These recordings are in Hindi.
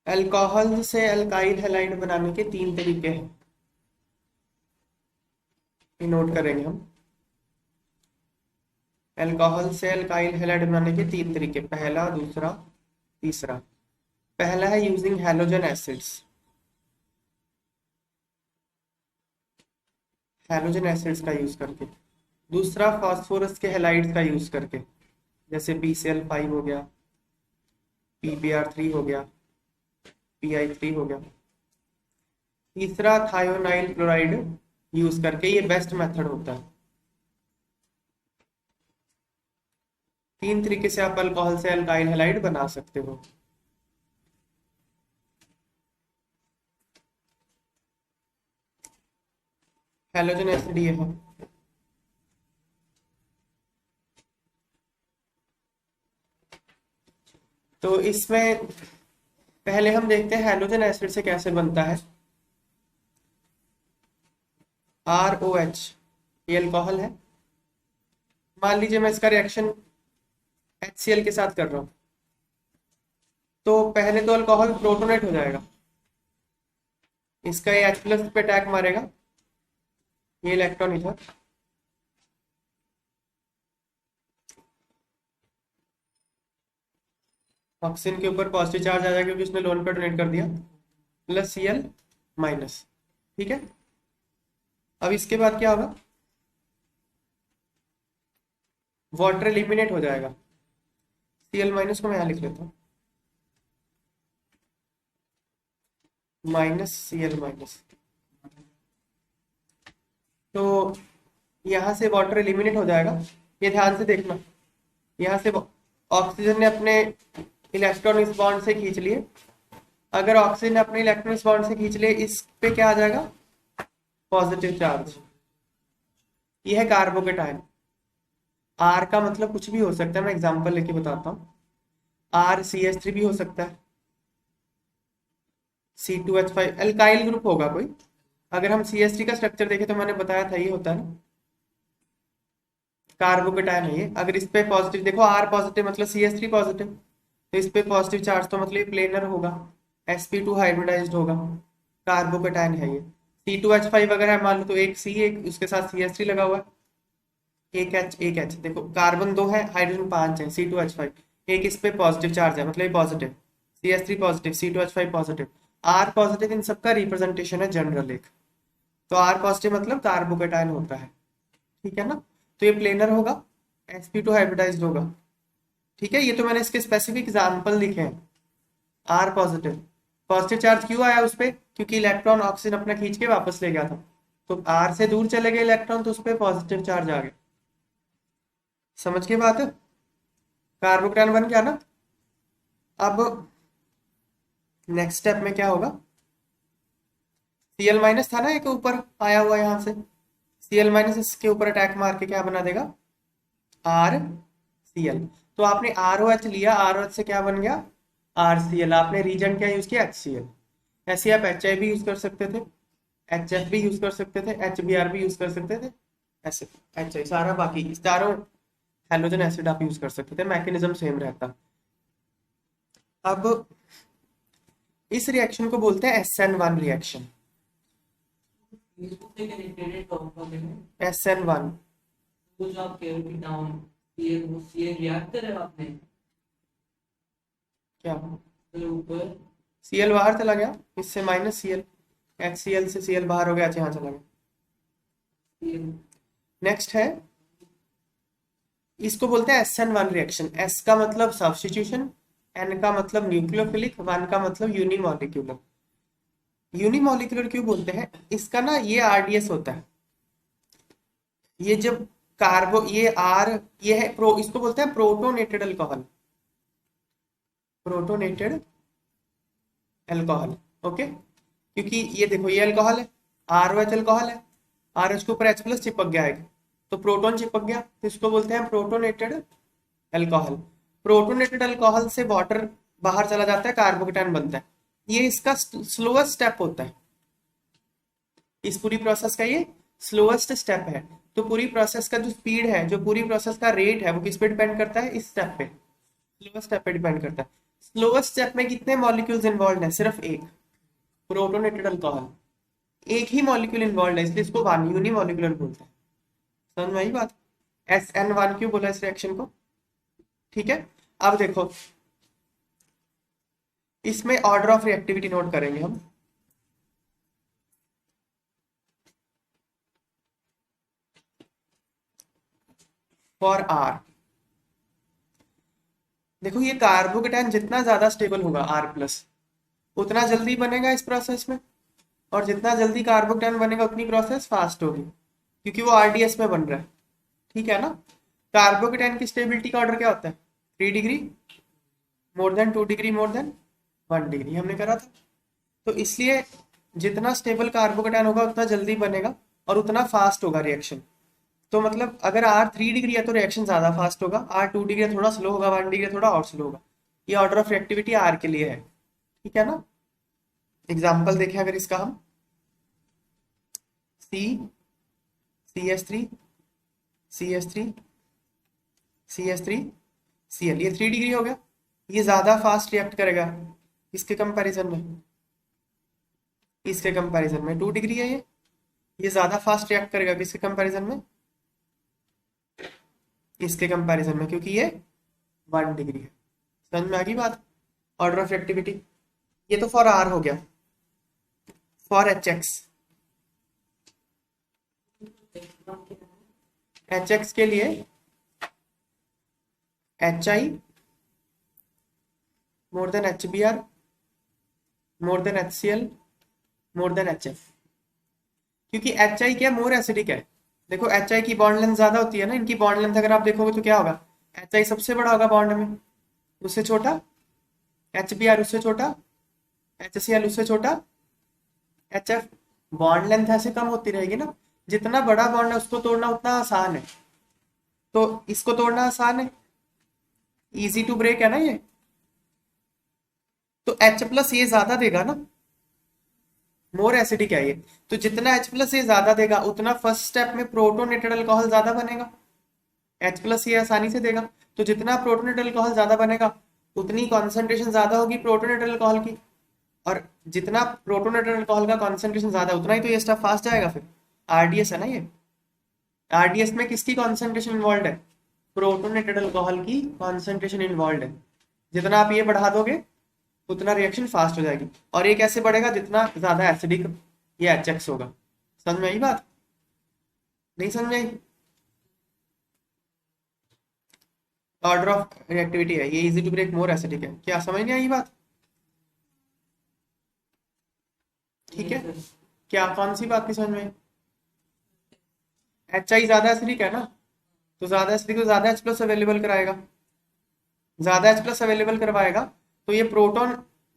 अल्कोहल से अल्काइल हैलाइड बनाने के 3 तरीके हैं, ये नोट करेंगे हम। अल्कोहल से अल्काइल हैलाइड बनाने के 3 तरीके, पहला, दूसरा, तीसरा। पहला है using halogen acids, halogen acids का यूज करके। दूसरा फास्फोरस के हैलाइड्स का यूज करके, जैसे PCl5 हो गया, PbR3 हो गया, Pi3 हो गया। तीसरा थायोनाइल क्लोराइड यूज करके, ये बेस्ट मेथड होता है। 3 तरीके से आप अल्कोहल से अल्काइल हैलाइड बना सकते हो। हैलोजन एसिड ये है। तो इसमें पहले हम देखते हैं हैलोजन एसिड से कैसे बनता है। ROH, ये अल्कोहल है। मान लीजिए मैं इसका रिएक्शन HCl के साथ कर रहा हूं, तो पहले तो अल्कोहल प्रोटोनेट हो जाएगा, इसका ये H+ पे अटैक मारेगा, ये इलेक्ट्रॉन इधर, ऑक्सीजन के ऊपर पॉजिटिव चार्ज आ जाएगा क्योंकि उसने लोन पे डोनेट कर दिया, प्लस Cl-। ठीक है। अब इसके बाद क्या होगा, वाटर एलिमिनेट हो जाएगा। Cl- को मैं यहां लिख लेता हूँ, -Cl-। तो यहां से वाटर एलिमिनेट हो जाएगा। ये ध्यान से देखना, यहाँ से ऑक्सीजन ने अपने इलेक्ट्रॉन इस बॉन्ड से खींच लिए। अगर ऑक्सीजन ने अपने इलेक्ट्रॉन इस बॉन्ड से खींच लिए, इस पे क्या आ जाएगा, पॉजिटिव चार्ज। ये है कार्बोकेटायन। आर का मतलब कुछ भी हो सकता है, मैं एग्जांपल लेके बताता हूँ। RCH3 भी हो सकता है, C2H5 अल्काइल ग्रुप होगा कोई। अगर हम CH3 का स्ट्रक्चर देखें तो मैंने बताया था ये होता है, कार्बोकेटायन है ये। अगर इस पे पॉजिटिव देखो, R पॉजिटिव मतलब CH3 पॉजिटिव, तो इस पे पॉजिटिव चार्ज तो मतलब ये प्लेनर होगा, sp2 हाइब्रिडाइज्ड होगा, कार्बोकेटायन है ये। C2H5 अगर है मान लो, तो एक C, एक उसके साथ CH3 लगा हुआ है, एक H एक H। देखो कार्बन 2 है, हाइड्रोजन 5 है, C2H5। एक इस पे पॉजिटिव चार्ज है मतलब ये positive, CH3 positive, C2H5 positive, R positive. इन सबका रिप्रेजेंटेशन है जनरल एक। तो R पॉजिटिव मतलब कार्बोकेटायन होता है, ठीक है ना। तो ये प्लेनर होगा, sp2 हाइब्रिडाइज्ड होगा। ठीक है, ये तो मैंने इसके स्पेसिफिक एग्जांपल लिखे हैं। R पॉजिटिव, पॉजिटिव चार्ज क्यों आया उस पे, क्योंकि इलेक्ट्रॉन ऑक्सीजन अपना खींच के वापस ले गया था, तो R से दूर चले गए इलेक्ट्रॉन, तो उस पे पॉजिटिव चार्ज आ गया। समझ के बात है, कार्बोकेटायन बन गया ना। अब नेक्स्ट स्टेप में क्या होगा, Cl- था ना एक ऊपर आया हुआ यहाँ से, Cl- इसके ऊपर अटैक मार के क्या बना देगा, RCl। तो आपने ROH लिया, ROH से क्या बन गया, RCl। आपने रीजन क्या यूज किया, HCl। ऐसे आप HI भी यूज कर सकते थे, HF भी यूज कर सकते थे, HBr भी यूज कर सकते थे, ऐसे HI सारा, बाकी चारों हेलोजन एसिड आप यूज कर सकते थे, मैकेनिज्म सेम रहता। अब इस रिएक्शन को बोलते हैं SN1 रिएक्शन, फेसबुक से कनेक्टेड है टॉप वाले में। SN1। वो जो आप कह रहे हो कि डाउन सीए रिएक्ट कर रहे हो आपने क्या, तो ऊपर Cl बाहर चला गया, इससे -Cl, HCl से Cl बाहर हो गया, यहाँ चला गया। सीए नेक्स्ट है, इसको बोलते हैं SN1 रिएक्शन। S का मतलब सब्स्टिट्यूशन, N का मतलब न्यूक्लियोफिलिक, 1 का मतलब यूनिमॉलिक्यूलर। यूनिमॉलिक्यूलर क्यों बोलते हैं, इसका ना ये RDS होता है। ये जब कार्बो ये R, ये है प्रो, इसको बोलते हैं protonated alcohol, protonated alcohol. Okay, क्योंकि ये देखो ये अल्कोहल है, ROH अल्कोहल है, RH के ऊपर H+ चिपक गया है, तो प्रोटोन चिपक गया, तो इसको बोलते हैं प्रोटोनेटेड अल्कोहल। प्रोटोनेटेड अल्कोहल से वाटर बाहर चला जाता है, कार्बोकेटायन बनता है। ये इसका स्लोएस्ट स्टेप होता है, इस पूरी प्रोसेस का ये स्लोएस्ट स्टेप है। तो पूरी प्रोसेस का जो स्पीड है, जो पूरी प्रोसेस का रेट है, वो किस पे डिपेंड करता है, इस स्टेप पे, स्लोएस्ट स्टेप पे डिपेंड करता है। स्लोएस्ट स्टेप में कितने मॉलिक्यूल्स इन्वॉल्व है? सिर्फ एक, प्रोटोनेटेड अल्कोहल। एक ही मॉलिक्यूल इन्वॉल्व है, इसलिए इसको वन यूनिमॉलिक्यूलर बोलते हैं। समझ में आई बात? SN1 क्यों बोला इस रिएक्शन को? ठीक है। अब देखो, इसमें ऑर्डर ऑफ रिएक्टिविटी नोट करेंगे हम। फॉर R, देखो ये कार्बोकेटायन जितना ज्यादा स्टेबल होगा R+, उतना जल्दी बनेगा इस प्रोसेस में, और जितना जल्दी कार्बोकेटायन बनेगा उतनी प्रोसेस फास्ट होगी, क्योंकि वो RDS में बन रहा है। ठीक है ना? कार्बोकेटायन की स्टेबिलिटी का ऑर्डर क्या होता है? 3 degree, more than 2 degree, more than 1 degree, हमने करा था। तो इसलिए जितना स्टेबल कार्बोकेटायन होगा उतना जल्दी बनेगा और उतना फास्ट होगा रिएक्शन। तो मतलब अगर R 3 डिग्री है तो रिएक्शन ज्यादा फास्ट होगा, R 2 डिग्री है थोड़ा स्लो होगा, 1 डिग्री है थोड़ा और स्लो होगा। ये ऑर्डर ऑफ रिएक्टिविटी R के लिए है। ठीक है ना? एग्जाम्पल देखें अगर इसका हम, C, CH3, CH3, CH3, Cl, ये 3 डिग्री हो गया। ये ज्यादा फास्ट रिएक्ट करेगा इसके कंपैरिजन में, इसके कंपैरिजन में 2 डिग्री है ये ज्यादा फास्ट रिएक्ट करेगा किसके कंपैरिजन में? इसके कंपैरिजन में, क्योंकि ये 1 डिग्री है। समझ में आ गई बात? Order of reactivity. ये तो फॉर R हो गया। फॉर HX, HX के लिए HI more than HBr more than HCl more than HF, क्योंकि HI क्या, मोर एसिडिक है। देखो HI की बॉन्ड लेंथ ज्यादा होती है ना, इनकी बॉन्ड लेंथ अगर आप देखोगे तो क्या होगा? HI सबसे बड़ा होगा बॉन्ड में, उससे छोटा HBr, उससे छोटा HCl, उससे छोटा HF। बॉन्ड लेंथ ऐसे कम होती रहेगी ना, जितना बड़ा बॉन्ड है उसको तोड़ना उतना आसान है। तो इसको तोड़ना आसान है, इजी टू ब्रेक है ना ये। तो H+ ये ज्यादा देगा ना, मोर एसिडिक है ये। तो जितना H+ ये ज्यादा देगा उतना फर्स्ट स्टेप में प्रोटोनेटेड अल्कोहल ज्यादा बनेगा। H+ ये आसानी से देगा, तो जितना प्रोटोनेटेड अल्कोहल ज्यादा बनेगा उतनी कॉन्सेंट्रेशन ज्यादा होगी प्रोटोनेटेड अल्कोहल की, और जितना प्रोटोनेटेड अल्कोहल का कॉन्सेंट्रेशन ज्यादा उतना ही तो ये स्टेप फास्ट जाएगा। फिर RDS है ना ये, RDS में किसकी कॉन्सेंट्रेशन इन्वॉल्व है? प्रोटोनेटेड अल्कोहल की कॉन्सेंट्रेशन इन्वॉल्व है। जितना आप ये बढ़ा दोगे उतना रिएक्शन फास्ट हो जाएगी, और ये कैसे बढ़ेगा? जितना ज्यादा एसिडिक ये HX होगा। समझ में आई बात? नहीं समझ में आई? ऑर्डर ऑफ रिएक्टिविटी है ये, easy to break, more acidic है। क्या समझ नहीं आई बात? ठीक है। क्या, कौन सी बात नहीं समझ में? HI ज्यादा एसिडिक है ना, तो ज्यादा एसिडिक तो ज्यादा H+ अवेलेबल कराएगा, ज्यादा H+ अवेलेबल करवाएगा तो ये प्रोटॉन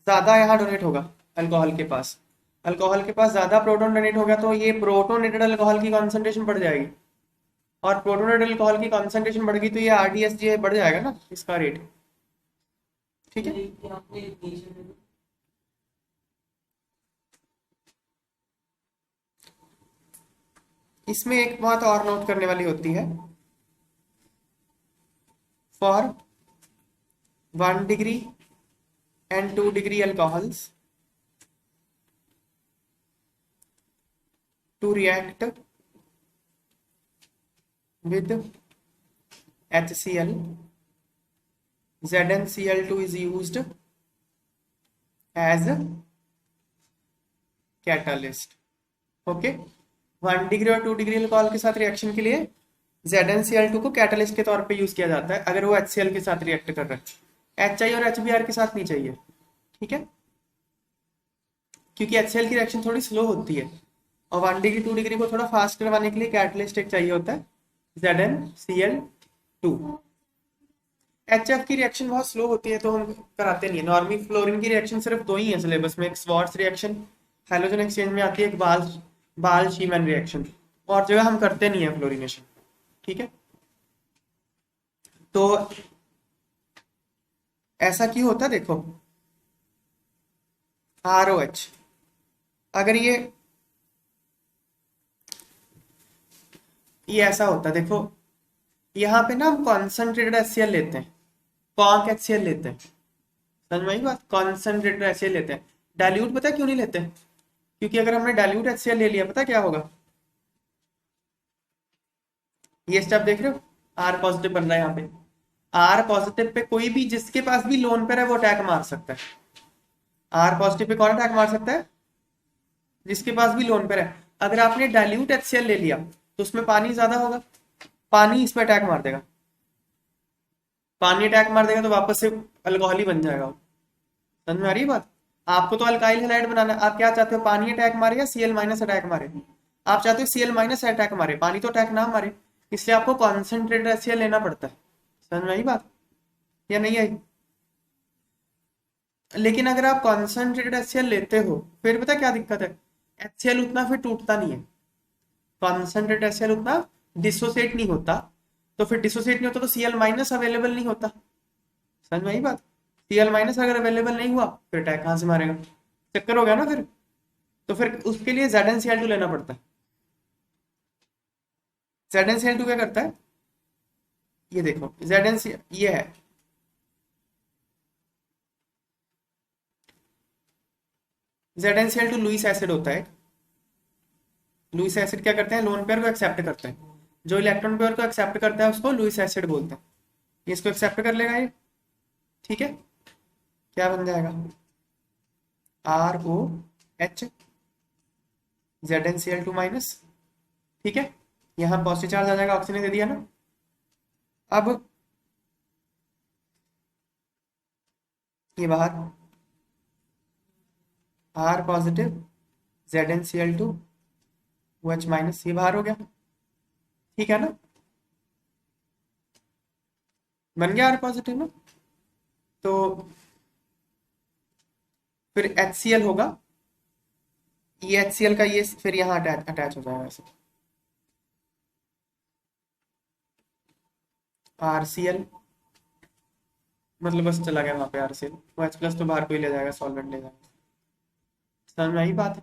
ज्यादा यहाँ डोनेट होगा अल्कोहल के पास। अल्कोहल के पास ज्यादा प्रोटॉन डोनेट होगा तो ये प्रोटोनेटेड अल्कोहल की कॉन्सेंट्रेशन बढ़ जाएगी, और प्रोटोनेटेड अल्कोहल की कॉन्सेंट्रेशन बढ़ गई तो ये RDS ये बढ़ जाएगा ना इसका रेट। ठीक है। ये आपने इक्वेशन में इसमें एक बात और नोट करने वाली होती है, for 1 degree and 2 degree alcohols to react with HCl, ZnCl2 is used as catalyst। Okay, 1 degree और 2 डिग्री अल्कोहल के साथ रिएक्शन के लिए ZnCl2 को कैटलिस्ट के तौर पे यूज किया जाता है अगर वो HCl के साथ रिएक्ट कर रहा है। HI और HBr के साथ नहीं चाहिए। ठीक है, क्योंकि HCl की रिएक्शन थोड़ी स्लो होती है, और 1 डिग्री 2 डिग्री को थोड़ा फास्ट करवाने के लिए कैटलिस्ट एक चाहिए होता है, ZnCl2। HF की रिएक्शन बहुत स्लो होती है तो हम कराते नहीं है। नॉर्मली फ्लोरीन की रिएक्शन सिर्फ 2 ही है सिलेबस में, एक स्वार्ट्ज रिएक्शन हेलोजन एक्सचेंज में आती है, एक बाल शीमैन रिएक्शन, और जो है हम करते नहीं है फ्लोरिनेशन। ठीक है, तो ऐसा क्यों होता है? देखो ROH, अगर ये ऐसा होता है, देखो यहाँ पे ना हम कॉन्सेंट्रेटेड HCl लेते हैं, कॉन्क HCl लेते हैं, समझ में आई बात? कॉन्सेंट्रेटेड HCl लेते हैं। डाइल्यूट पता है क्यों नहीं लेते? क्योंकि अगर हमने डाइल्यूट HCl ले लिया, पता क्या होगा? ये स्टेप देख रहे हो, आर पॉजिटिव बन रहा है यहाँ पे। आर पॉजिटिव पे कोई भी जिसके पास भी लोन पेयर है वो अटैक मार सकता है। आर पॉजिटिव पे कौन अटैक मार सकता है? जिसके पास भी लोन पेयर है। अगर आपने डाइल्यूट HCl ले लिया तो उसमें पानी ज्यादा होगा, पानी इसमें अटैक मार देगा। पानी अटैक मार देगा तो वापस से अल्कोहल ही बन जाएगा वो। समझ में आ रही है बात? आपको तो अल्काइल हैलाइड बनाना है। आप क्या चाहते हो, पानी अटैक मारे या Cl माइनस अटैक मारे? आप चाहते हो Cl माइनस अटैक मारे, पानी तो अटैक ना मारे। इसलिए आपको कॉन्सेंट्रेटेड HCl लेना पड़ता है। समझ में आई बात या नहीं आई? लेकिन अगर आप कॉन्सेंट्रेटेड HCl लेते हो फिर पता क्या दिक्कत है, HCl उतना फिर टूटता नहीं है। कॉन्सेंट्रेटेड HCl उतना डिसोसिएट नहीं होता, तो फिर डिसोसिएट नहीं होता तो Cl माइनस अवेलेबल नहीं होता। समझ में आई बात? Cl माइनस अगर अवेलेबल नहीं हुआ फिर अटैक कहाँ से मारेगा? चक्कर हो गया ना फिर। तो फिर उसके लिए ZnCl2 लेना पड़ता है। ZnCl2 क्या करता है, ये देखो ZnCl ये है, ZnCl2 लुईस एसिड होता है। लुईस एसिड क्या करते हैं, लोन पेयर को एक्सेप्ट करते हैं। जो इलेक्ट्रॉन पेयर को एक्सेप्ट करता है उसको लुईस एसिड बोलते हैं। ये इसको एक्सेप्ट कर लेगा ये, ठीक है। क्या बन जाएगा, ROH ZnCl2 माइनस, ठीक है। यहाँ पॉजिटिव चार्ज आ जाएगा, ऑक्सीजन ने दे दिया ना। अब ये बाहर R positive ZnCl2 OH minus, ये बाहर हो गया, ठीक है ना। बन गया R पॉजिटिव ना। तो फिर HCl होगा, ये HCl का ये फिर यहाँ अटैच हो जाएगा ऐसे। RCl मतलब बस चला गया वहां पे RCl, वो H प्लस तो बाहर को ही ले जाएगा, सॉल्वेंट ले जाएगा। समझ में आई बात?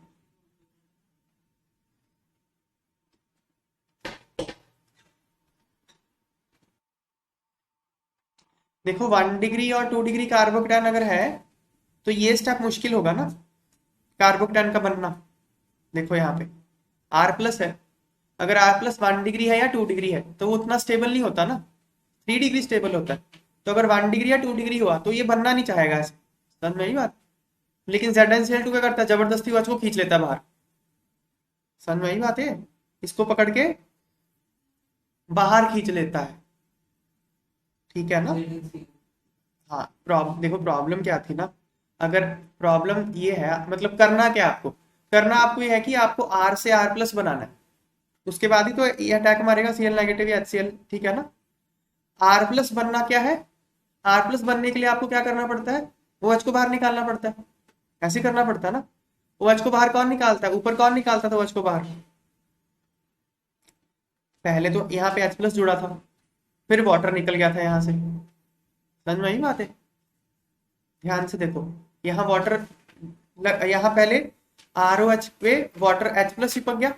देखो 1 डिग्री और 2 डिग्री कार्बोकेटायन अगर है तो ये स्टेप मुश्किल होगा ना कार्बोकेटायन का बनना। देखो यहाँ पे R प्लस है, अगर R प्लस 1 डिग्री है या 2 डिग्री है तो वो उतना स्टेबल नहीं होता ना, 3 डिग्री स्टेबल होता है। तो अगर 1 डिग्री या 2 डिग्री हुआ तो ये बनना नहीं चाहेगा ऐसे। समझ में आई बात? लेकिन ZnCl2 क्या करता है, जबरदस्ती वो खींच लेता है बाहर। समझ में आई बात है? इसको पकड़ के बाहर खींच लेता है, ठीक है ना। हाँ देखो प्रॉब्लम क्या थी ना, अगर प्रॉब्लम ये है, मतलब करना क्या आपको, करना आपको ये है कि आपको R से R प्लस बनाना है, उसके बाद ही तो ये अटैक मारेगा Cl नेगेटिव या HCl, ठीक है ना। R प्लस बनना क्या है, R प्लस बनने के लिए आपको क्या करना पड़ता है, OH को बाहर निकालना पड़ता है, ऐसे करना पड़ता है ना। OH को बाहर कौन निकालता है, ऊपर कौन निकालता था OH को बाहर, पहले तो यहाँ पे H प्लस जुड़ा था, फिर वाटर निकल गया था यहाँ से। समझ में आई बात है? ध्यान से देखो, यहाँ वाटर, यहाँ पहले ROH पे वाटर H प्लस चिपक गया,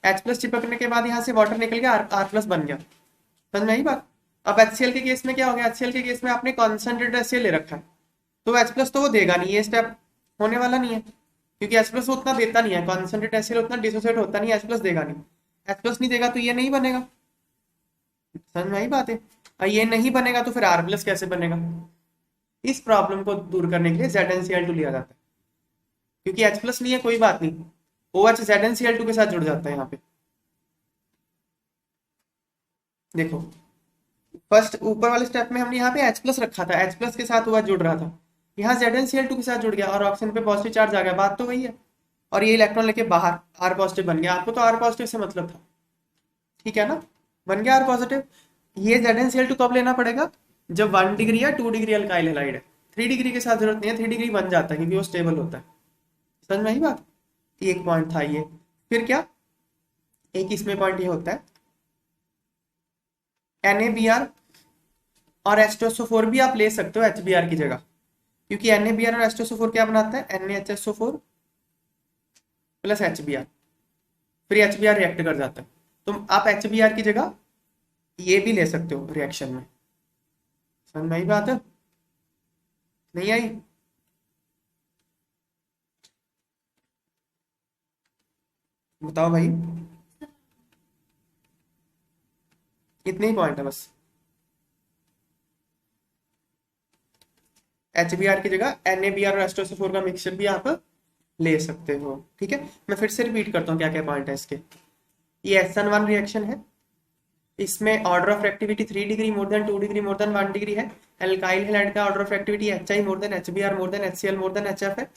H प्लस चिपकने के बाद यहाँ से वाटर निकल गया, R प्लस बन गया। समझ में आई बात? अब HCl के केस में क्या हो गया, HCl के केस में आपने कॉन्सेंट्रेटेड HCl ले रखा है तो H प्लस तो वो देगा नहीं, ये स्टेप होने वाला नहीं है, क्योंकि H प्लस उतना देता नहीं है, कॉन्सेंट्रेटेड HCl उतना डिसोसिएट होता नहीं है, H प्लस देगा नहीं। H प्लस नहीं देगा तो ये नहीं बनेगा। समझ में आई बात है? और ये नहीं बनेगा तो फिर R प्लस कैसे बनेगा? इस प्रॉब्लम को दूर करने के लिए ZnCl2 लिया जाता है, क्योंकि H प्लस नहीं है कोई बात नहीं, OH ZnCl2 के साथ जुड़ जाता है यहाँ पे। देखो फर्स्ट ऊपर वाले स्टेप में हमने यहाँ पे H प्लस रखा था, H प्लस के साथ OH जुड़ रहा था, यहाँ ZnCl2 के साथ जुड़ गया और ऑक्सीजन पे पॉजिटिव चार्ज आ गया, बात तो वही है। और ये इलेक्ट्रॉन लेके बाहर R पॉजिटिव बन गया, आपको तो R पॉजिटिव से मतलब था, ठीक है ना, बन गया R पॉजिटिव। ये ZnCl2 कब लेना पड़ेगा, जब 1 डिग्री या 2 डिग्री अल्काइल हैलाइड है। 3 डिग्री के साथ जरूरत नहीं है, 3 डिग्री बन जाता है क्योंकि वो स्टेबल होता है। समझ में आई बात? एक पॉइंट था ये। फिर क्या, एक इसमें पॉइंट ये होता है, NaBr और H2SO4 भी आप ले सकते हो HBr की जगह, क्योंकि NaBr और H2SO4 क्या बनाता है, NaHSO4 प्लस HBr, फिर HBr रिएक्ट कर जाता है, तो आप HBr की जगह ये भी ले सकते हो रिएक्शन में। समझ में आई बात है? नहीं आई? बताओ भाई। इतने ही पॉइंट है बस। HBr की जगह NaBr और H2SO4 का मिक्सचर भी आप ले सकते हो। ठीक है, मैं फिर से रिपीट करता हूँ क्या क्या पॉइंट है इसके। ये SN1 रिएक्शन है, इसमें order of activity 3 degree more than 2 degree more than 1 degree है। एल्काइल हैलाइड का order of activity HI more than HBr more than HCl more than HF है।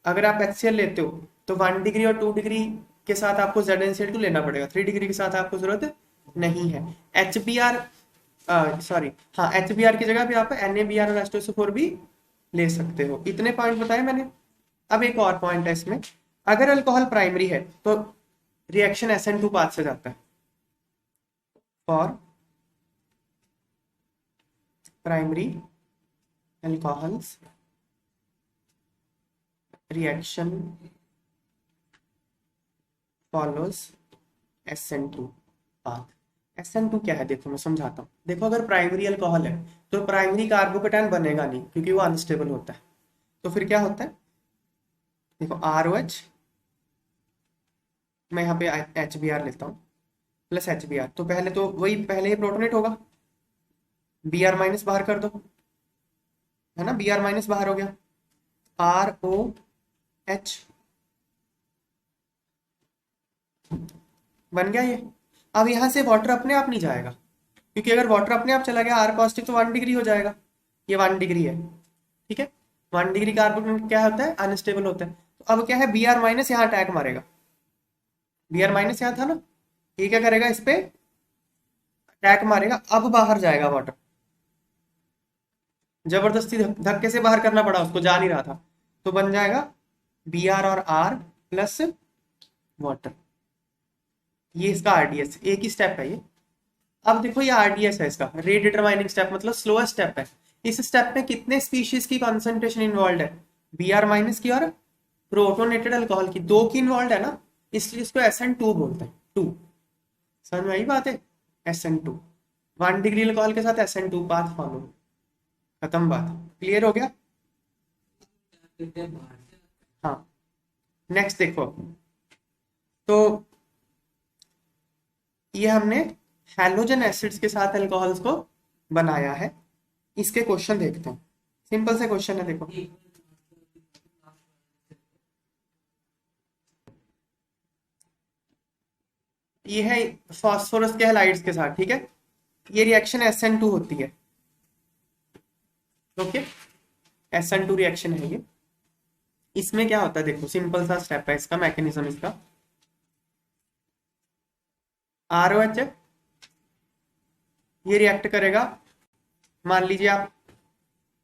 अगर आप HCl लेते हो तो 1 डिग्री और 2 डिग्री के साथ आपको ZnCl2 लेना पड़ेगा, 3 डिग्री के साथ आपको जरूरत नहीं है। HBr सॉरी हाँ, HBr की जगह भी आप NaBr और H2SO4 भी ले सकते हो। इतने पॉइंट बताए मैंने। अब एक और पॉइंट है इसमें, अगर अल्कोहल प्राइमरी है तो रिएक्शन SN2 पाथ से जाता है। For primary alcohols reaction follows SN2 path. SN2 क्या है देखो मैं समझाता हूँ। देखो अगर प्राइमरी अल्कोहल है तो प्राइमरी कार्बोकेटायन बनेगा नहीं क्योंकि वो अनस्टेबल होता है। तो फिर क्या होता है, देखो ROH, मैं यहाँ पे HBr लेता हूँ प्लस HBr, तो पहले तो वही पहले ही प्रोटोनेट होगा, Br माइनस बाहर कर दो, है ना, Br माइनस बाहर हो गया, ROH बन गया ये। अब यहाँ से वाटर अपने आप नहीं जाएगा, क्योंकि अगर वाटर अपने आप चला गया R पॉजिटिव तो 1 डिग्री हो जाएगा, ये 1 डिग्री है। ठीक है, 1 डिग्री कार्बन क्या होता है, अनस्टेबल होता है। तो अब क्या है, Br माइनस यहाँ अटैक मारेगा, Br माइनस यहाँ था ना, ये क्या करेगा, इस पे अटैक मारेगा, अब बाहर जाएगा वाटर। जबरदस्ती धक्के से बाहर करना पड़ा उसको, जा नहीं रहा था, तो बन जाएगा Br और R प्लस वाटर। ये इसका RDS, एक ही स्टेप है ये। अब देखो ये RDS है इसका, रेट डिटरमाइनिंग स्टेप, मतलब स्लोएस्ट स्टेप है। इस स्टेप में कितने स्पीशीज की कॉन्सेंट्रेशन इन्वॉल्व है, Br माइनस की और प्रोटोनेटेड अल्कोहल की, दो की इन्वॉल्व है ना, इसलिए इसको SN2 बोलते हैं। 2 समझ में आई बात है, SN2 1 डिग्री अल्कोहल के साथ SN2 पाथ फॉलो, खत्म बात, क्लियर हो गया। करते हैं बाहर से। हाँ, नेक्स्ट देखो, तो ये हमने हैलोजन एसिड्स के साथ अल्कोहल्स को बनाया है। इसके क्वेश्चन देखते हैं, सिंपल से क्वेश्चन है देखो। ये है फास्फोरस के हैलाइड्स के साथ, ठीक है, ये रिएक्शन SN2 होती है। ओके, SN2 रिएक्शन है ये। इसमें क्या होता है देखो, सिंपल सा स्टेप है इसका, मैकेनिज्म इसका। ROH ये रिएक्ट करेगा, मान लीजिए आप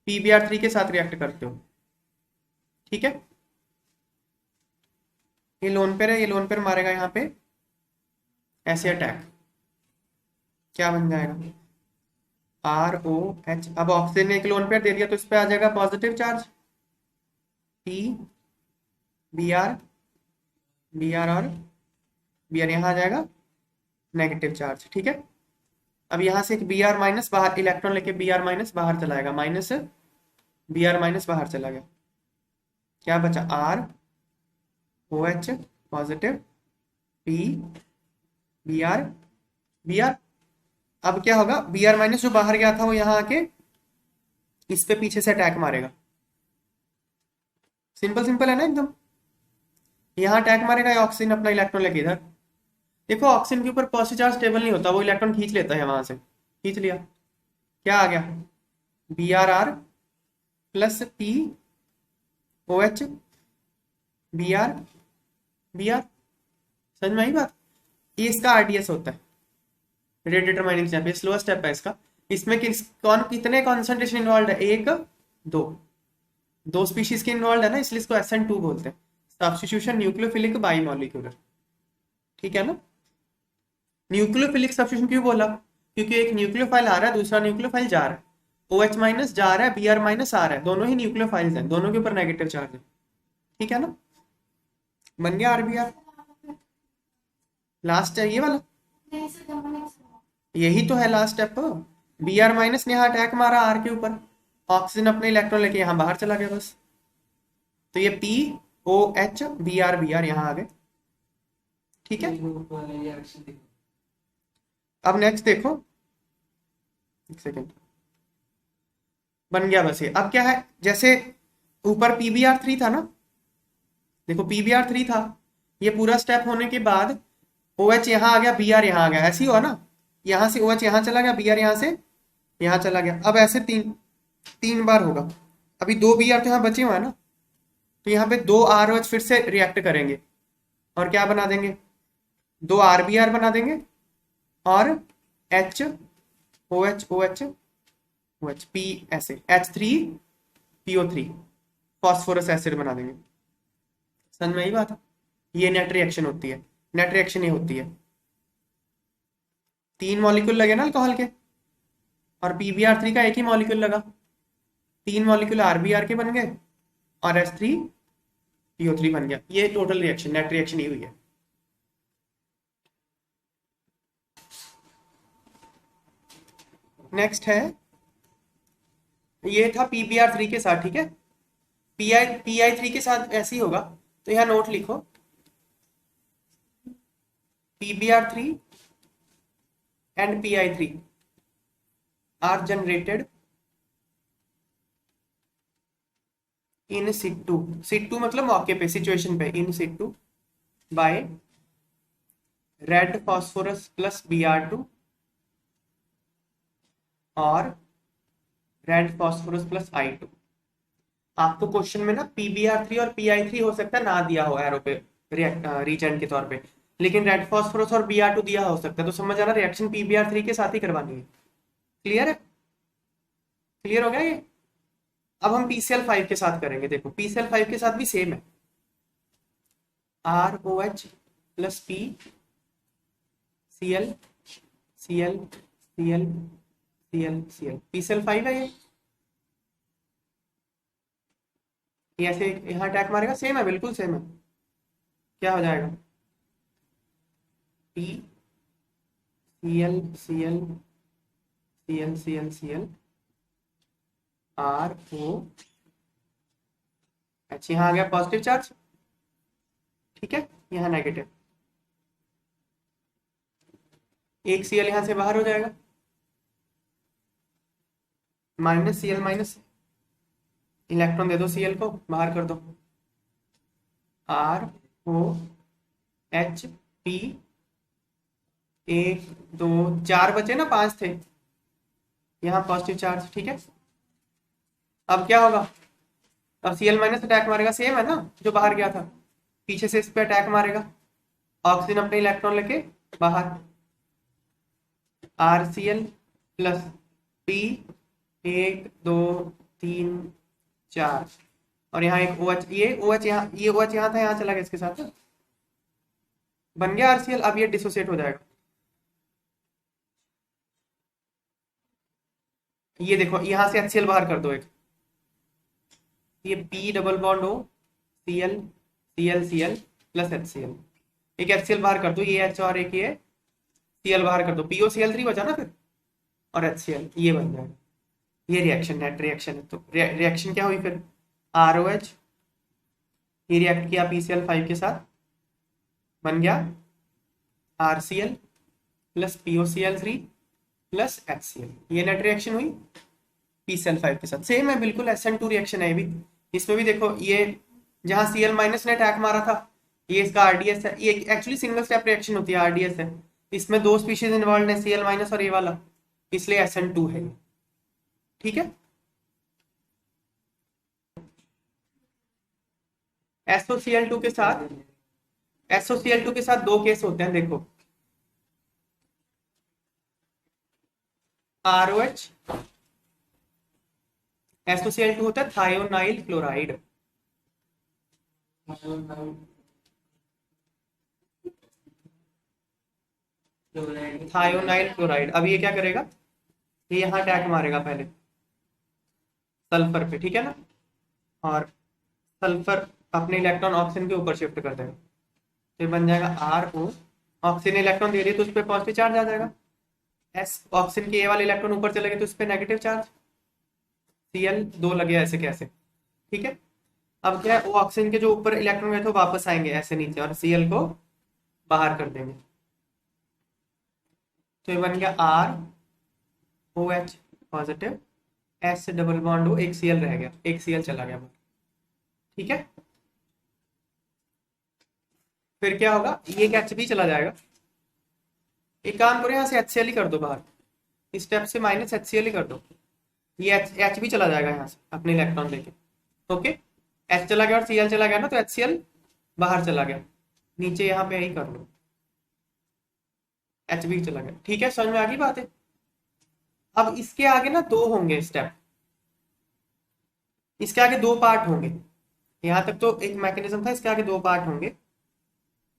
PBr3 के साथ रिएक्ट करते हो, ठीक है, ये लोन पेयर है, ये लोन पेयर मारेगा यहाँ पे ऐसे अटैक, क्या बन जाएगा, ROH। अब ऑक्सीजन ने एक लोन पेयर दे दिया तो इस पे आ जाएगा पॉजिटिव चार्ज, Br Br और Br, यहाँ आ जाएगा नेगेटिव चार्ज। ठीक है, अब यहाँ से एक Br माइनस बाहर, इलेक्ट्रॉन लेके Br माइनस बाहर चला जाएगा, माइनस Br माइनस बाहर चला गया, क्या बचा, ROH positive, P Br Br। अब क्या होगा, Br माइनस जो बाहर गया था वो यहाँ आके इस पे पीछे से अटैक मारेगा। सिंपल सिंपल है ना एकदम, यहाँ अटैक मारेगा, या ऑक्सीजन अपना इलेक्ट्रॉन लेके इधर। देखो ऑक्सीजन के ऊपर पॉजिटिव चार्ज स्टेबल नहीं होता, वो इलेक्ट्रॉन खींच लेता है, वहां से खींच लिया, क्या आ गया, Br plus POH Br Br। समझ में आई बात, ये इसका RDS होता है, रेट डिटरमाइनिंग स्टेप, ये स्लो स्टेप है इसका। इसमें कितने कॉन्सेंट्रेशन इन्वॉल्व है, एक दो स्पीशीज के इन्वॉल्व है ना, इसलिए इसको SN2 बोलते हैं, सब्स्टिट्यूशन न्यूक्लियोफिलिक बाइमॉलिक्यूलर। ठीक है ना, न्यूक्लियोफिलिक सब्स्टिट्यूशन क्यों बोला, क्योंकि एक न्यूक्लियोफाइल आ रहा है, दूसरा न्यूक्लियोफाइल जा रहा है, OH माइनस जा रहा है, Br माइनस आ रहा है, दोनों ही न्यूक्लियोफाइल्स हैं, दोनों के ऊपर नेगेटिव चार्ज है। ठीक है ना, बन गया RBr। लास्ट है ये वाला, यही तो है लास्ट स्टेप। Br माइनस ने यहाँ अटैक मारा R के ऊपर, ऑक्सीजन अपने इलेक्ट्रॉन लेके यहाँ बाहर चला गया बस। तो ये P O H B R यहाँ आ गए। ठीक है, ग्रुप वाले रिएक्शन देखो। अब नेक्स्ट देखो, एक सेकेंड, बन गया बस ये। अब क्या है, जैसे ऊपर PbR3 था ना, देखो PbR3 था, ये पूरा स्टेप होने के बाद OH यहाँ आ गया, Br यहाँ आ गया, ऐसे ही हुआ ना, यहाँ से OH यहाँ चला गया, Br यहाँ से यहाँ चला गया। अब ऐसे तीन तीन बार होगा। अभी 2 Br तो यहाँ बचे हुए हैं ना, तो यहाँ पे 2 ROH फिर से रिएक्ट करेंगे और क्या बना देंगे, 2 RBr बना देंगे और H OH OH OH P ऐसे H3PO3 फॉस्फोरस एसिड बना देंगे। समझ में आई बात? ये नेट रिएक्शन होती है। नेट रिएक्शन ये होती है, 3 मॉलिक्यूल लगे ना अल्कोहल के, और PbR3 का एक ही मॉलिक्यूल लगा, 3 मॉलिक्यूल RBr के बन गए और H3PO3 बन गया। ये टोटल रिएक्शन, नेट रिएक्शन ही हुई है। नेक्स्ट है, ये था PbR3 के साथ, ठीक है। PI3 के साथ ऐसे ही होगा, तो यहाँ नोट लिखो, PbR3 and PI3 are generated in situ। situ मतलब मौके पे, सिचुएशन पे, in situ by red phosphorus plus Br2 और रेड फॉस्फोरस प्लस I2। आपको क्वेश्चन में ना PbR3 और PI3 हो सकता है ना दिया हो एरो पे रीजन के तौर पे, लेकिन रेड फॉस्फोरस और Br2 दिया हो सकता है। तो समझ आना, रिएक्शन PbR3 के साथ ही करवानी है। क्लियर है? क्लियर हो गया ये? अब हम PCl5 के साथ करेंगे। देखो PCl5 के साथ भी सेम है, ROH plus P Cl Cl Cl Cl Cl PCl5 है ये ऐसे यहाँ अटैक मारेगा, सेम है, बिल्कुल सेम है। क्या हो जाएगा, P Cl Cl Cl Cl Cl RO H, यहाँ आ गया पॉजिटिव चार्ज, ठीक है, यहाँ नेगेटिव। एक Cl यहाँ से बाहर हो जाएगा, माइनस Cl माइनस, इलेक्ट्रॉन दे दो Cl को, बाहर कर दो, ROH P, 1 2 4 बचे ना, 5 थे, यहाँ पॉजिटिव चार्ज, ठीक है। अब क्या होगा, अब Cl माइनस अटैक मारेगा, सेम है ना जो बाहर गया था, पीछे से इस पे अटैक मारेगा, ऑक्सीजन अपने इलेक्ट्रॉन लेके बाहर, RCl प्लस P, 1 2 3 4, और यहाँ एक OH, ये OH यहाँ था, यहाँ चला गया इसके साथ, बन गया RCl। अब ये डिसोसिएट हो जाएगा, ये देखो यहाँ से HCl बाहर कर दो एक, ये P double bond O Cl Cl Cl plus HCl, एक HCl बाहर कर दो, ये H और एक ये Cl बाहर कर दो, POCl3 बचा ना फिर, और HCl, ये बन जाएगा। ये रिएक्शन, नेट रिएक्शन है। तो रिएक्शन क्या हुई फिर, ROH ये रिएक्ट किया PCl5 के साथ, बन गया RCl plus POCl3 plus HCl, ये नेट रिएक्शन हुई PCl5 के साथ। सेम है बिल्कुल, SN2 रिएक्शन है ये भी। इसमें भी देखो, ये जहां Cl माइनस ने अटैक मारा था, ये इसका RDS है, ये एक्चुअली सिंगल स्टेप रिएक्शन होती है, RDS है, इसमें 2 स्पीशीज इन्वॉल्व है, Cl माइनस और ये वाला, इसलिए SN2 है, ठीक है। SOCl2 के साथ, SOCl2 के साथ 2 केस होते हैं, देखो ROH, SOCl2 होता है थायोनाइल क्लोराइड, थायोनाइल क्लोराइड। अब ये क्या करेगा, ये यहाँ अटैक मारेगा पहले सल्फर पे, ठीक है ना, और सल्फर अपने इलेक्ट्रॉन ऑक्सीजन के ऊपर शिफ्ट कर देगा, तो बन जाएगा RO, ऑक्सीजन इलेक्ट्रॉन दे रही है तो उस पर पॉजिटिव चार्ज आ जाएगा, S ऑक्सीजन के ये वाले इलेक्ट्रॉन ऊपर चले गए तो उस पर नेगेटिव चार्ज, Cl 2 लगे ऐसे कैसे, ठीक है। अब क्या है, वो ऑक्सीजन के जो ऊपर इलेक्ट्रॉन गए थे वापस आएंगे ऐसे नीचे और Cl को बाहर कर देंगे। तो ये बन गया ROH पॉजिटिव, S से डबल बॉन्ड हो, एक Cl रह गया, एक Cl चला गया बाहर, ठीक है। फिर क्या होगा, ये एक H भी चला जाएगा। एक काम करो, यहाँ से HCl ही कर दो बाहर, इस स्टेप से माइनस HCl ही कर दो, ये H भी चला जाएगा यहाँ से अपने इलेक्ट्रॉन लेके, ओके। H चला गया और Cl चला गया ना, तो HCl बाहर चला गया, नीचे यहाँ पे यही कर लो, H भी चला गया, ठीक है। समझ में आ गई बात है। अब इसके आगे ना दो होंगे स्टेप, इसके आगे दो पार्ट होंगे, यहां तक तो एक मैकेनिज्म था, इसके आगे दो पार्ट होंगे।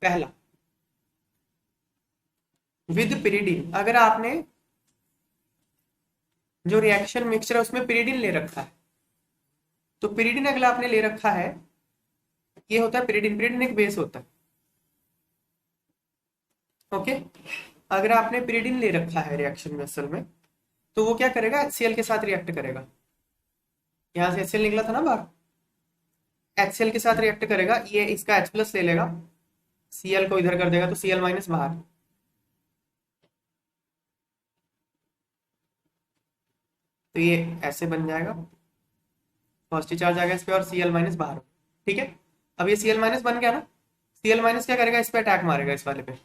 पहला, विद पिरिडिन, अगर आपने जो रिएक्शन मिक्सचर है उसमें पिरिडिन ले रखा है, तो पिरिडिन अगला आपने ले रखा है, ये होता है पिरिडिन, पिरिडिन एक बेस होता है, ओके। अगर आपने पिरिडिन ले रखा है रिएक्शन वेसल में, तो वो क्या करेगा, HCl के साथ रिएक्ट करेगा, यहां से HCl निकला था ना बाहर, HCl के साथ रिएक्ट करेगा, ये इसका H प्लस ले लेगा, Cl को इधर कर देगा, तो Cl माइनस बाहर, तो ये ऐसे बन जाएगा, पॉजिटिव चार्ज आ गया इस पे और Cl माइनस बाहर, ठीक है। अब ये Cl माइनस बन गया ना, Cl माइनस क्या करेगा, इस पे अटैक मारेगा, इस वाले पे,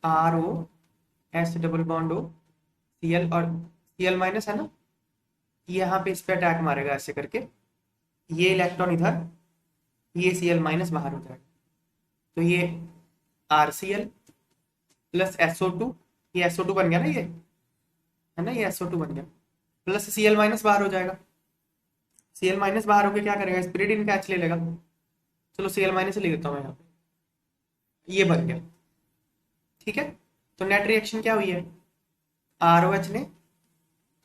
ROS double bond O Cl, और Cl माइनस है ना, यहाँ पे इस पे अटैक मारेगा ऐसे करके, ये इलेक्ट्रॉन इधर, ये Cl माइनस बाहर हो जाएगा, तो ये RCl प्लस SO2, ये SO2 बन गया ना, ये है ना, ये SO2 बन गया, प्लस Cl माइनस बाहर हो जाएगा, Cl माइनस बाहर होकर क्या करेगा, स्पिरिडिन का H ले लेगा, चलो Cl माइनस लिख देता हूँ यहाँ पे, ये बन गया, ठीक है। तो नेट रिएक्शन क्या हुई है, ROH ने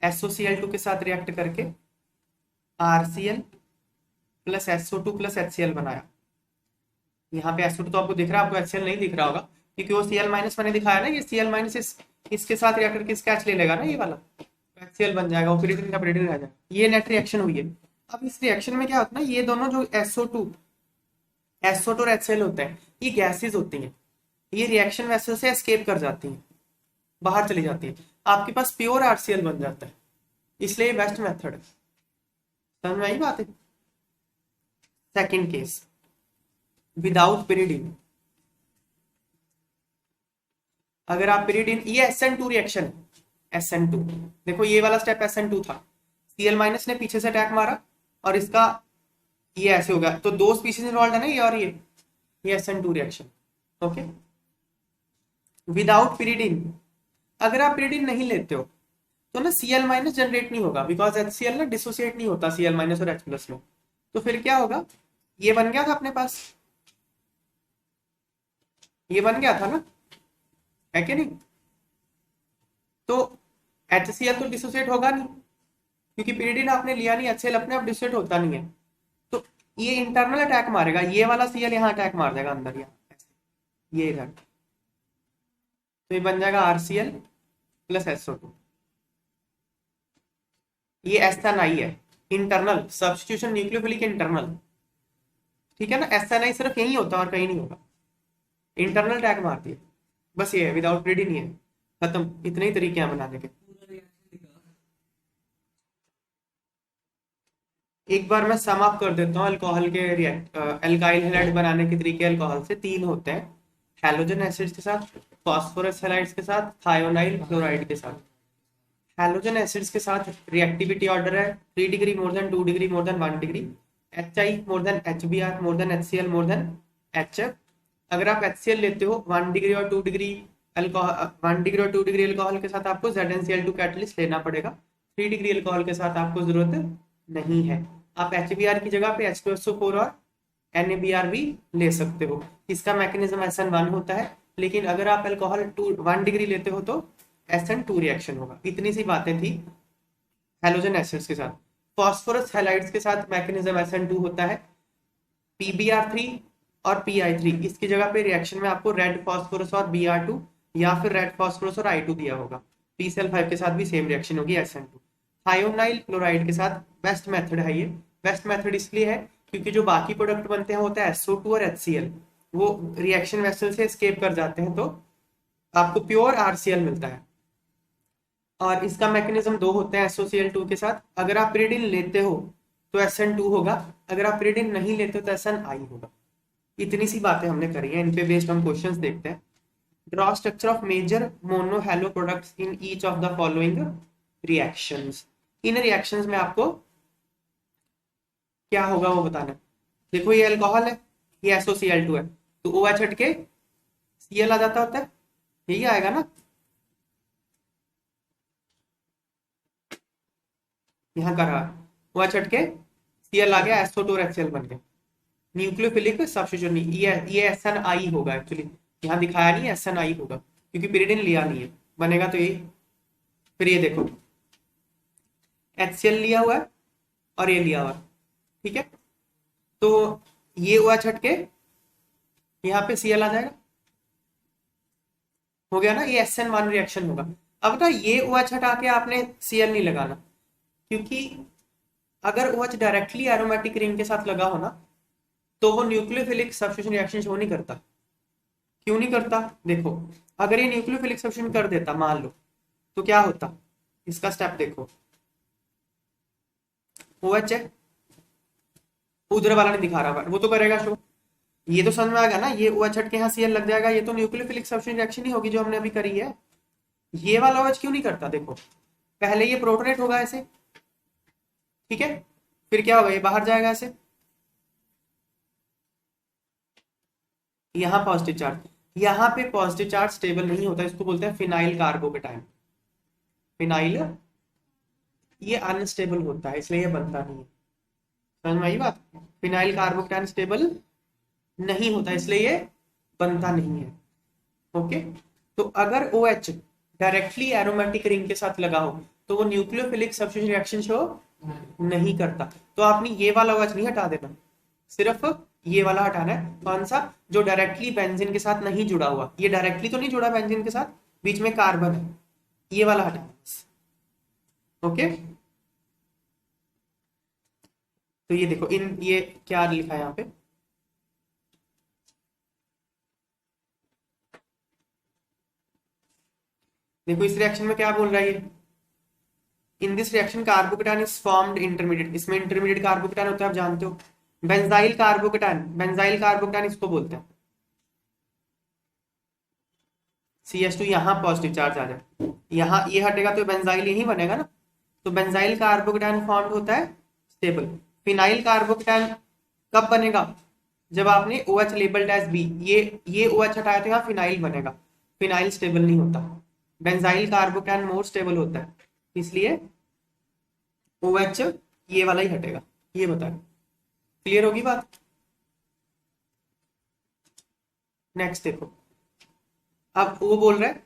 SOCl2 के साथ रिएक्ट करके RCl plus SO2 plus HCl बनाया, यहाँ पे SO2 तो आपको दिख रहा है, आपको HCl नहीं दिख रहा होगा, क्योंकि वो Cl माइनस मैंने दिखाया ना, ये Cl माइनस इसके साथ रिएक्ट करके इसका H ले लेगा ना, ये वाला HCl बन जाएगा, वो पिरिडिन का पिरिडिन रह जाएगा, ये नेट रिएक्शन हुई है। अब इस रिएक्शन में क्या होता है ना, ये दोनों जो SO2 और HCl होते हैं, ये गैसेज होती हैं, ये रिएक्शन वेसल से एस्केप कर जाती हैं, बाहर चली जाती है, आपके पास प्योर RCl बन जाता है, इसलिए बेस्ट मेथड है। समझ में आई बात है। सेकंड केस, विदाउट पिरिडिन, अगर आप पिरिडिन, ये SN2 रिएक्शन है, SN2 देखो, ये वाला स्टेप SN2 था, Cl माइनस ने पीछे से अटैक मारा और इसका ये ऐसे हो गया, तो दो स्पीशीज इन्वॉल्व है ना, ये और ये SN2 reaction, okay. Without pyridine, अगर आप पिरिडिन नहीं लेते हो तो ना Cl माइनस जनरेट नहीं होगा, बिकॉज HCl ना डिसोसिएट नहीं होता Cl माइनस और H प्लस में, तो फिर क्या होगा, ये बन गया था अपने पास, ये बन गया था ना, है कि नहीं, तो HCl तो डिसोसिएट होगा नहीं, क्योंकि पिरिडिन आपने लिया नहीं, HCl अपने आप डिसोसिएट होता नहीं है, तो ये इंटरनल अटैक मारेगा, ये वाला Cl यहाँ अटैक मार देगा अंदर, यहाँ ये इधर, तो ये बन जाएगा RCl प्लस SO2, ये SNI है, इंटरनल सब्स्टिट्यूशन न्यूक्लियोफिलिक इंटरनल, ठीक है ना, SNI सिर्फ यही होता है और कहीं नहीं होगा, इंटरनल अटैक मारती है, बस ये है, विदाउट पिरिडिन, ये खत्म, इतने ही तरीके हैं बनाने के। एक बार मैं सम अप कर देता हूँ अल्कोहल के एल्काइल हैलाइड बनाने के तरीके, अल्कोहल से तीन होते हैं, हैलोजन एसिड्स के साथ, फास्फोरस हैलाइड्स के साथ, थायोनाइल क्लोराइड के साथ। हैलोजन एसिड्स के साथ रिएक्टिविटी ऑर्डर है 3 degree more than 2 degree more than 1 degree, HI more than HBr more than HCl more than HF। अगर आप HCl लेते हो 1 डिग्री और 2 डिग्री अल्कोहल, 1 डिग्री और 2 डिग्री अल्कोहल के साथ आपको ZnCl2 कैटलिस्ट लेना पड़ेगा, 3 डिग्री अल्कोहल के साथ आपको जरूरत नहीं है, आप HBr की जगह पे H2SO4 और NaBr भी ले सकते हो, इसका मैकेनिज्म SN1 होता है, लेकिन अगर आप अल्कोहल 1 डिग्री लेते हो तो SN2 रिएक्शन होगा। इतनी सी बातें थी हैलोजन एसिड्स के साथ। फास्फोरस हैलाइड्स के साथ मैकेनिज्म SN2 होता है, PbR3 और Pi3, इसकी जगह पे रिएक्शन में आपको रेड फास्फोरस और Br2 या फिर रेड फास्फोरस और I2 दिया होगा, PCl5 के साथ भी सेम रिएक्शन होगी SN2। थायोनाइल क्लोराइड के साथ बेस्ट मेथड है ये। बेस्ट मेथड इसलिए है क्योंकि जो बाकी प्रोडक्ट बनते हैं होता है SO2 और HCl, वो रिएक्शन वेसल से एस्केप कर जाते हैं, तो आपको प्योर RCl मिलता है। और इसका मैकेनिज्म दो होते हैं SOCl2 के साथ। अगर आप pyridine लेते हो तो SN2 होगा, अगर आप pyridine नहीं लेते हो तो SNI होगा। इतनी सी बातें हमने करी हैं, इन पे बेस्ड हम क्वेश्चंस देखते हैं। Draw structure of major monohalo products in each of the following reactions. इन रिएक्शंस में आपको क्या होगा वो बताना है। देखो ये अल्कोहल है, ये SOCl2 है, तो OH हट के Cl आ जाता होता है, यही आएगा ना। यहाँ कर रहा OH हट के Cl आ गया, SO2 और HCl बन गया। न्यूक्लियोफिलिक सब्स्टिट्यूशन, ये SNI होगा एक्चुअली, यहाँ दिखाया नहीं है, SNI होगा क्योंकि pyridine लिया नहीं है, बनेगा तो यही। फिर ये देखो HCl लिया हुआ है और ये लिया हुआ है, ठीक है, तो ये OH हट के यहाँ पे Cl आ जाएगा, हो गया ना, ये SN1 रिएक्शन होगा। अब ना ये OH हटा के आपने Cl नहीं लगाना, क्योंकि अगर OH डायरेक्टली एरोमेटिक रिंग के साथ लगा हो ना तो वो न्यूक्लियोफिलिक सब्स्टिट्यूशन रिएक्शन शो नहीं करता। क्यों नहीं करता, देखो अगर ये न्यूक्लियोफिलिक सब्स्टिट्यूशन कर देता मान लो, तो क्या होता, इसका स्टेप देखो। OH है, उधर वाला नहीं दिखा रहा, वो तो करेगा शो। ये तो समझ में आ गया ना, ये OH हट के यहाँ Cl लग जाएगा, ये तो न्यूक्लियोफिलिक सब्स्टिट्यूशन रिएक्शन ही होगी जो हमने अभी करी है। ये वाला OH क्यों नहीं करता, देखो पहले ये प्रोटोनेट होगा ऐसे, ठीक है, फिर क्या होगा, ये बाहर जाएगा ऐसे, यहाँ पॉजिटिव चार्ज, यहाँ पे पॉजिटिव चार्ज स्टेबल नहीं होता, इसको बोलते हैं फिनाइल कार्बोकेटाइन। फिनाइल ये अनस्टेबल होता है, इसलिए ये बनता नहीं है। समझ में आई बात, फिनाइल कार्बोकेटाइन स्टेबल नहीं होता इसलिए ये बनता नहीं है। ओके, तो अगर OH डायरेक्टली एरोमेटिक रिंग के साथ लगा हो तो वो न्यूक्लियोफिलिक सब्स्टिट्यूशन रिएक्शन शो नहीं करता। तो आपने ये वाला OH नहीं हटा देना, सिर्फ ये वाला हटाना है। कौन सा, जो डायरेक्टली बेंजीन के साथ नहीं जुड़ा हुआ, ये डायरेक्टली तो नहीं जुड़ा बेंजीन के साथ, बीच में कार्बन है, ये वाला हटाना। ओके, तो ये देखो इन, ये क्या लिखा है यहाँ पे, देखो इस रिएक्शन में क्या बोल रहा है ये, in this reaction carbocation is formed intermediate, इसमें इंटरमीडिएट कार्बोकेटाइन होता है, आप जानते हो। बेंजाइल कार्बोकेटाइन, बेंजाइल कार्बोकेटाइन इसको बोलते हैं। CH2 यहाँ पॉजिटिव चार्ज आ जाए, यहाँ ये हटेगा तो बेंजाइल यही बनेगा ना, तो बेंजाइल कार्बोकेटाइन फॉर्म्ड होता है स्टेबल। फिनाइल कार्बोकेटाइन कब बनेगा, जब आपने OH लेबल्ड एज B, ये OH हटाया तो यहाँ फिनाइल बनेगा, फिनाइल स्टेबल नहीं होता। बेंजाइल कार्बोकेटाइन मोर स्टेबल होता है, इसलिए OH ये वाला ही हटेगा, ये बताए। क्लियर होगी बात। नेक्स्ट देखो, अब वो बोल रहा है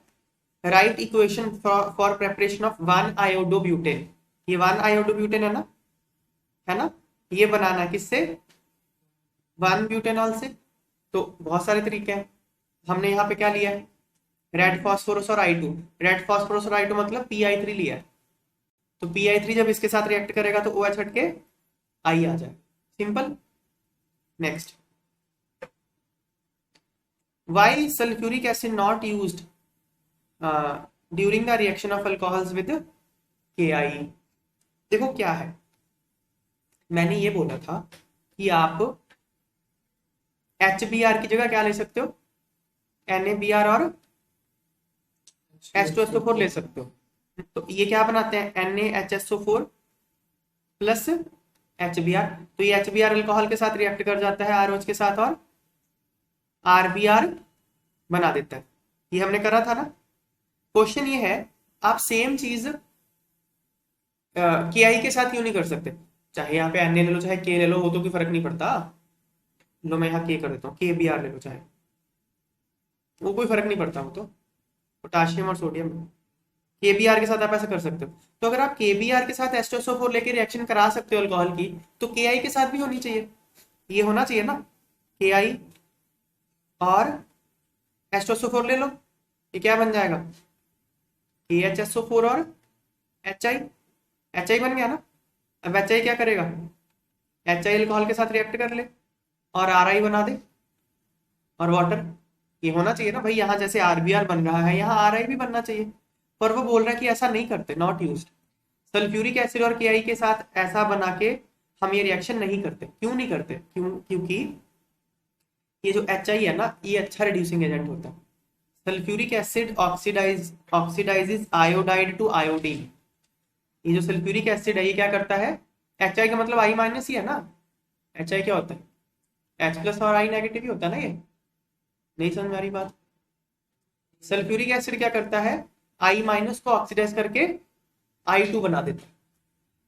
write equation for preparation of one iodobutane. ये 1-आयोडोब्यूटेन है ना, ये बनाना है किससे, 1-ब्यूटेनॉल से। तो बहुत सारे तरीके हैं, हमने यहाँ पे क्या लिया है, रेड फॉस्फोरस और I2। रेड फॉस्फोरस और I2 मतलब Pi3 लिया है, तो Pi3 जब इसके साथ रिएक्ट करेगा तो OH हट के I आ जाए, simple. Next, why sulphuric acid not used during the reaction of alcohols with Ki। देखो क्या है, मैंने ये बोला था कि आप HBr की जगह क्या ले सकते हो, NaBr और H2SO4 ले सकते हो। तो ये क्या बनाते हैं, NaHSO4 प्लस HBr, तो ये HBr अल्कोहल के साथ रिएक्ट कर जाता है ROH के साथ और RBr बना देता है। ये हमने करा था ना। क्वेश्चन ये है, आप सेम चीज Ki के साथ क्यों नहीं कर सकते, चाहे यहाँ पे Na ले लो चाहे K ले लो, वो तो कोई फर्क नहीं पड़ता। लो मैं यहाँ K कर देता हूँ, KBr ले लो चाहे, वो कोई फर्क नहीं पड़ता, वो तो पोटाशियम और सोडियम। KBr के साथ आप ऐसा कर सकते हो। तो अगर आप KBr के साथ H2SO4 लेके रिएक्शन करा सकते हो अल्कोहल की, तो Ki के साथ भी होनी चाहिए, ये होना चाहिए ना, Ki और H2SO4 ले लो, ये क्या बन जाएगा, AHSO4 और HI, HI बन गया ना। अब HI क्या करेगा, HI अल्कोहल के साथ रिएक्ट कर ले और RI बना दे और वाटर। ये होना चाहिए ना भाई, यहाँ जैसे RBR बन रहा है यहाँ RI भी बनना चाहिए, पर वो बोल रहा है कि ऐसा नहीं करते, नॉट यूज्ड। सल्फ्यूरिक एसिड और KI के साथ ऐसा बना के हम ये रिएक्शन नहीं करते। क्यों नहीं करते, क्योंकि ये जो HI है ना, ये अच्छा रिड्यूसिंग एजेंट होता है। Sulphuric acid oxidises iodide to iodine. ये जो सल्फ्यूरिक एसिड है ये क्या करता है, HI का मतलब I माइनस ही है ना। HI क्या होता है, H प्लस और I नेगेटिव ही होता है ना। ये नहीं समझ में आ रही बात। सल्फ्यूरिक एसिड क्या करता है, I माइनस को ऑक्सीडाइज करके I2 बना देता है,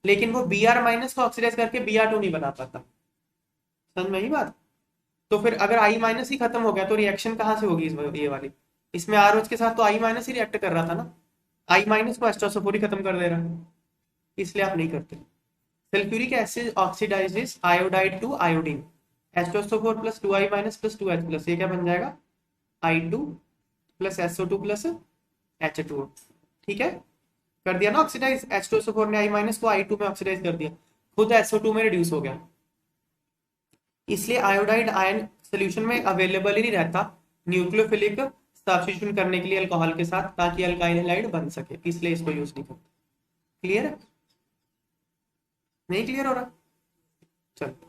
लेकिन वो Br माइनस को ऑक्सीडाइज करके Br2 नहीं बना पाता। समझ में आई बात। तो फिर अगर I माइनस ही खत्म हो गया तो रिएक्शन कहाँ से होगी ये वाली, इसमें RH के साथ तो I माइनस ही रिएक्ट कर रहा था ना, I माइनस को H2SO4 ही खत्म कर दे रहा है, इसलिए आप नहीं करते। Sulphuric acid oxidises iodide to iodine, H2SO4 plus 2I minus plus 2H plus, ये क्या बन जाएगा I2 plus SO2 plus H2O। ठीक है, कर दिया ना ऑक्सीडाइज, H2SO4 ने I माइनस को I2 में ऑक्सीडाइज कर दिया, खुद SO2 में रिड्यूस हो गया। इसलिए आयोडाइड आयन सोल्यूशन में अवेलेबल ही नहीं रहता न्यूक्लियोफिलिक सब्स्टिट्यूशन करने के लिए अल्कोहल के साथ, ताकि अल्काइल हैलाइड बन सके, इसलिए इसको यूज नहीं करते। क्लियर है, नहीं क्लियर हो रहा, चलो।